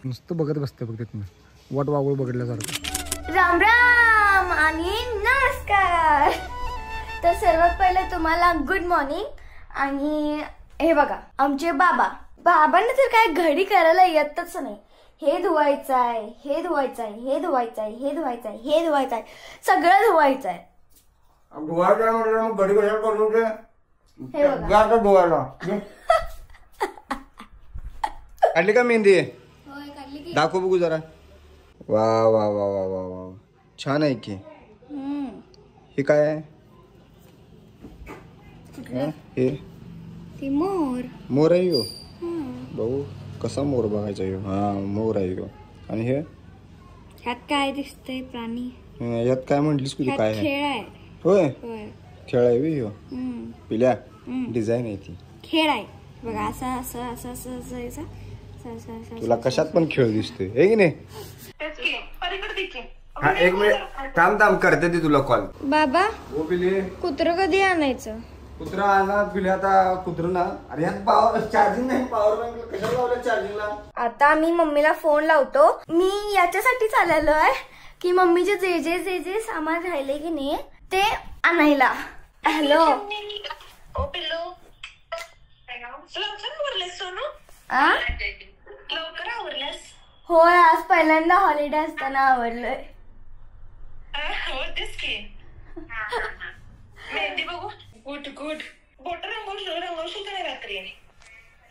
नुसतं बघत बसते बघ तिथनं वाट वागूळ बघितल्यासारखं. राम राम आणि नमस्कार. तर सर्वात पहिले तुम्हाला गुड मॉर्निंग. आणि हे बघा आमचे बाबांना तर काय घडी करायला येतच नाही. हे धुवायचं आहे, हे धुवायचं आहे, हे धुवायचं आहे, हे धुवायचं आहे, हे धुवायचं आहे, सगळं धुवायचं आहे. धुवायचं म्हटलं मग घडी कशाला करू दे. हे बघा धुवायला काढली का मेहंदी? दाखव बघू जरा. वा वा वा वा वा वा छान आहे की. हे काय आहे? हे मोर आहे यो. भाऊ कसा मोर बघायचा यो? हा मोर आहे यो. आणि हे ह्यात काय दिसतंय प्राणी? यात काय म्हटलीस तुझी? काय खेळ आहे. होय खेळ आहे यो. पिल्या डिझाईन आहे ती. खेळ आहे बघा. असं असं असं असं असं तुला कशात पण खेळ दिसतोय हे की नाही? हा एक मिनिट थांब करते ती तुला कॉल. बाबा हो पिले कुत्र कधी आणायचं? कुत्रा आणा पिले आता कुत्र ना. अरे यात पॉवर चार्जिंग नाही. पॉवर बँक कशाला लावलं चार्जिंगला? आता मी मम्मीला फोन लावतो. मी याच्यासाठीच आलेलो आहे की मम्मीचे जे जे सामान राहिले की नाही ते आणायला. हॅलो होय आज पहिल्यांदा हॉलिडे असताना आवरलोय.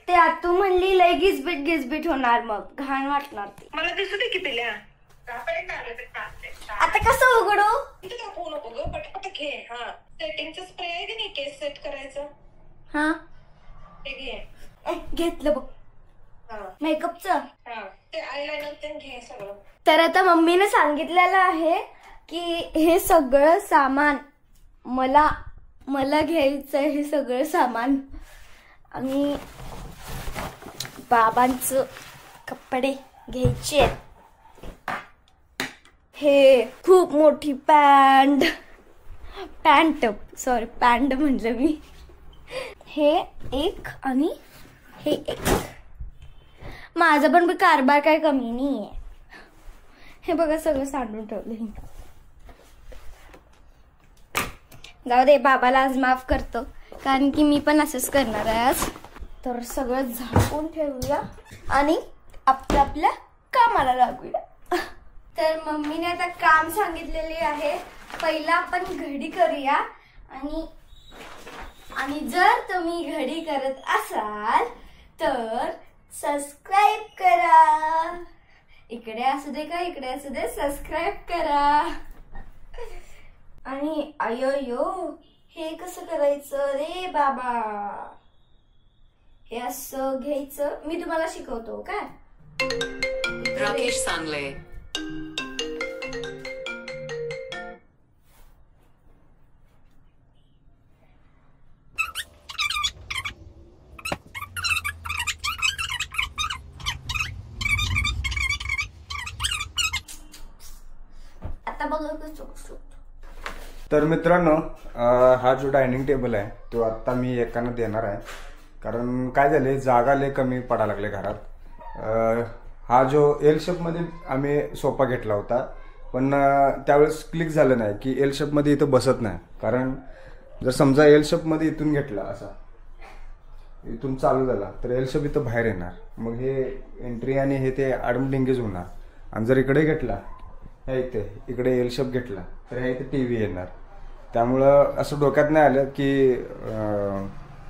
ते आतू म्हणली लय गिजबीट होणार मग घाण वाटणार ती. मला दिसू दे की पिल्या. आता कसं उघडू? दाखवू नको ग पटपट घे. हा सेटिंगचं स्प्रे आहे की नाही केस सेट करायचं? हा ते घे. घेतलं बघ मेकअपचं. ते आयलाइनर ते घे सगळं. तर आता मम्मीने सांगितलेलं आहे की हे सगळं सामान मला घ्यायचं. हे सगळं सामान आणि बाबांचं कपडे घ्यायचे. हे खूप मोठी पॅन्ट म्हणलं मी. हे एक आणि हे एक. माझा पण कारभार काय कमी नाहीये. हे बघा सगळं सांडून ठेवलं. जाऊ दे बाबाला आज माफ करतो कारण की मी पण असंच करणार आहे आज. तर सगळं झाकून ठेवूया आणि आपल्या कामाला लागूया. तर मम्मीने आता काम सांगितलेले आहे. पहिला आपण घडी करूया. आणि जर तुम्ही घडी करत असाल तर सबस्क्राईब करा. इकडे असू दे का इकडे असू दे सबस्क्राईब करा. आणि अयो हे कसं करायचं रे बाबा? हे असं घ्यायचं. मी तुम्हाला शिकवतो काय. राकेश सांगले. आता बघा कसं. तर मित्रांनो हा जो डायनिंग टेबल आहे तो आता मी एकानं देणार आहे. कारण काय झाले जागा लय कमी पडायला लागले घरात. हा जो एल शेपमध्ये आम्ही सोफा घेतला होता पण त्यावेळेस क्लिक झालं नाही की एल शेपमध्ये इथं बसत नाही. कारण जर समजा एल शेपमध्ये इथून घेतला असा इथून चालू झाला तर एल शेप इथं बाहेर येणार. मग हे एंट्री आणि हे ते आडमडिंगेज होणार. आणि जर इकडे घेतला इकडे एल शेप घेतला तर ह्या इथे टीव्ही येणार. त्यामुळं असं डोक्यात नाही आलं की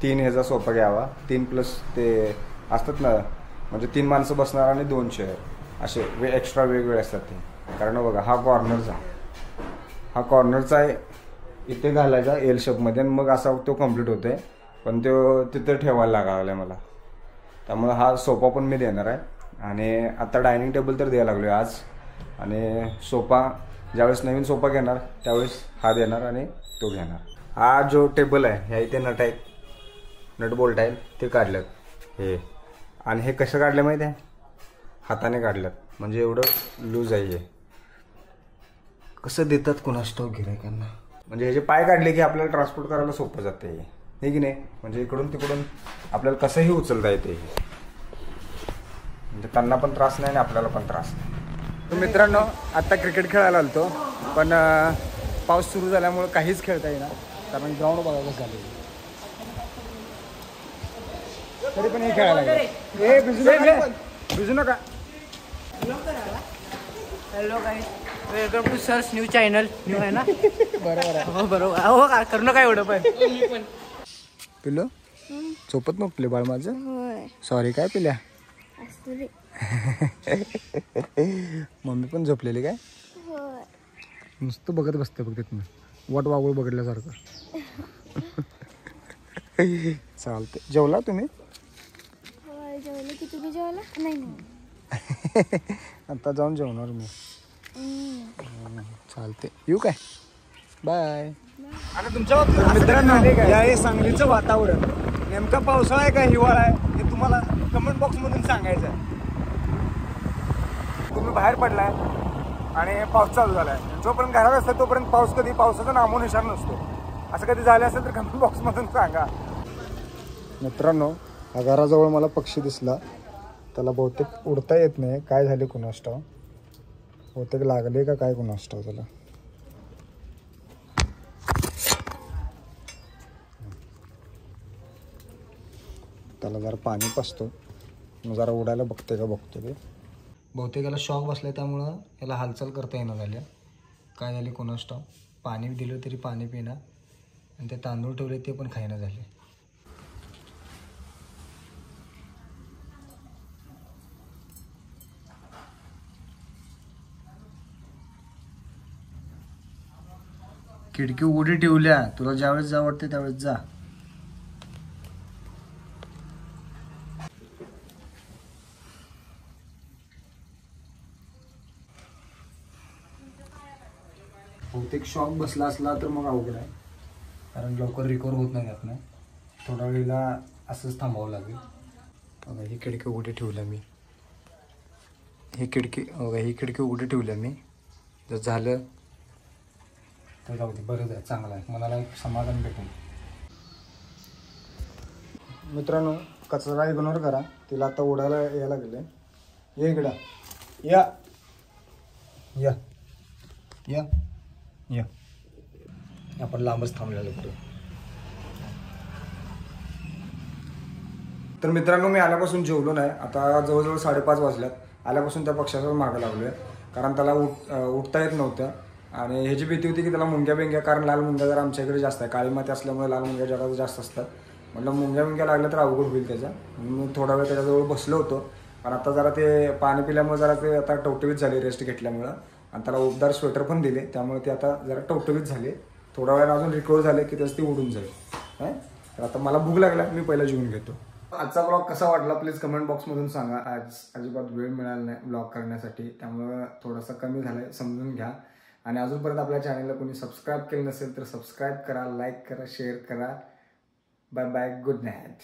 3 ह्याचा सोफा घ्यावा. 3+ ते असतात ना म्हणजे 3 माणसं बसणार आणि 2 चेअर असे एक्स्ट्रा वेगवेगळे असतात ते. कारण बघा हा कॉर्नरचा आहे इथे घालायचा एल शेपमध्ये आणि मग असा तो कम्प्लीट होतोय. पण तो तिथे ठेवायला लागायला मला. त्यामुळे हा सोफा पण मी देणार आहे. आणि आता डायनिंग टेबल तर द्यायला लागलो आज. आणि सोफा ज्यावेळेस नवीन सोफा घेणार त्यावेळेस हा देणार आणि तो घेणार. हा जो टेबल आहे ह्या इथे नट बोल्ट आहे ते काढल्यात हे. आणि हे कसं काढलं माहिती आहे? हाताने काढल्यात. म्हणजे एवढं लूज आहे हे. कसं देतात कुणास ठाऊक गिऱ्हाईकांना. म्हणजे ह्याचे पाय काढले की आपल्याला ट्रान्सपोर्ट करायला सोपं जाते हे की नाही. म्हणजे इकडून तिकडून आपल्याला कसंही उचलता येते. म्हणजे त्यांना पण त्रास नाही आणि आपल्याला पण त्रास नाही. तर मित्रांनो आत्ता क्रिकेट खेळायला आलतो पण पाऊस सुरू झाल्यामुळे काहीच खेळता येईना कारण ग्राउंड बघायला झाले. तरी पण हे खेळायला लागले. ए भिजू नका. हॅलो गाईस, वेलकम टू सर्स न्यू चॅनल. न्यू आहे ना? बरोबर आहे. हो बरोबर. हो का करू नका एवढं पण. पिलो झोपत नको पिले बाळ माझं. सॉरी काय पिल्या. मम्मी पण झोपलेली काय? नुसतं बघत बसते बघ तिथून वाट वागूळ बघितल्यासारखं. चालते. जेवला तुम्ही? जेवलं की तुम्ही जेवला नाही? आता जाऊन जेवणार मी. चालते. येऊ काय? बाय. आणि तुमच्या मित्रांनो या सांगलीचं वातावरण नेमका पावसाळा आहे का हिवाळा आहे हे तुम्हाला कमेंट बॉक्स मधून सांगायचं आहे. तुम्ही बाहेर पडलाय आणि पाऊस चालू झालाय. जोपर्यंत घरात असतं तोपर्यंत पाऊस कधी पावसाचा नामोनिशाण नसतो. असं कधी झालं असेल तर कमेंट बॉक्स मधून सांगा. मित्रांनो हा घराजवळ मला पक्षी दिसला. त्याला बहुतेक उडता येत नाही. काय झाले कुणास ठाऊक. बहुतेक लागले का काय कुणास ठाऊक त्याला. त्याला जरा पाणी पाजतो मग जरा उडायला बघते का बघतो ते. बहुतेक याला शॉक बसला त्यामुळं याला हालचाल करता येणार झाल्या. काय झाले कोणास ठाऊक. पाणी दिलं तरी पाणी पिणार आणि ते तांदूळ ठेवले ते पण खायना झाले. खिडकी उघडी ठेवल्या. तुला ज्यावेळेस जा वाटते त्यावेळेस जा. बहुतेक शॉक बसला असला तर मग अवघड आहे कारण लवकर रिकवर होत नाही त्यातनं. थोडा वेळेला असंच थांबावं लागेल. बघा ही खिडकी उघडी ठेवल्या मी. ही खिडकी उघडी ठेवल्या मी. जर झालं तर जाऊ दे. बरंच आहे. चांगलं आहे. मनाला एक समाधान भेटेल. मित्रांनो कचरा इग्नोर करा. तिला आता उडायला यायला लागले. ये इकडं या या या या. आपण लांबच थांबलेलो होतो. तर मित्रांनो मी आल्यापासून जेवलो नाही. आता जवळजवळ 5:30 वाजल्यात. आल्यापासून त्या पक्षाचं मागं लागलो आहे कारण त्याला उठता येत नव्हतं आणि ह्याची भीती होती की त्याला मुंग्या बिंग्या, कारण लाल मुंग्या जरा आमच्या इकडे जास्त आहे. काळी माती असल्यामुळे लाल मुंग्या जरा जास्त असतात. म्हटलं मुंग्या बिंग्या लागल्या तर अवघड होईल त्याचा. मी थोडा वेळ त्याच्याजवळ बसलो होतो पण आता जरा ते पाणी पिल्यामुळे जरा ते आता टवटवीत झाले रेस्ट घेतल्यामुळं आणि त्याला उबदार स्वेटर पण दिले त्यामुळे ते आता जरा टवटवीत झाले. थोडा वेळ अजून रिकवर झाले की त्याच ते उडून जाईल. तर आता मला भूक लागला. मी पहिला जेवून घेतो. आजचा ब्लॉग कसा वाटला प्लीज कमेंट बॉक्समधून सांगा. आज अजिबात वेळ मिळाला नाही ब्लॉग करण्यासाठी त्यामुळं थोडासा कमी झाला आहे समजून घ्या. आणि अजूनपर्यंत आपल्या चॅनलला कोणी सबस्क्राईब केलं नसेल तर सबस्क्राईब करा, लाईक करा, शेअर करा. Bye bye. Good night.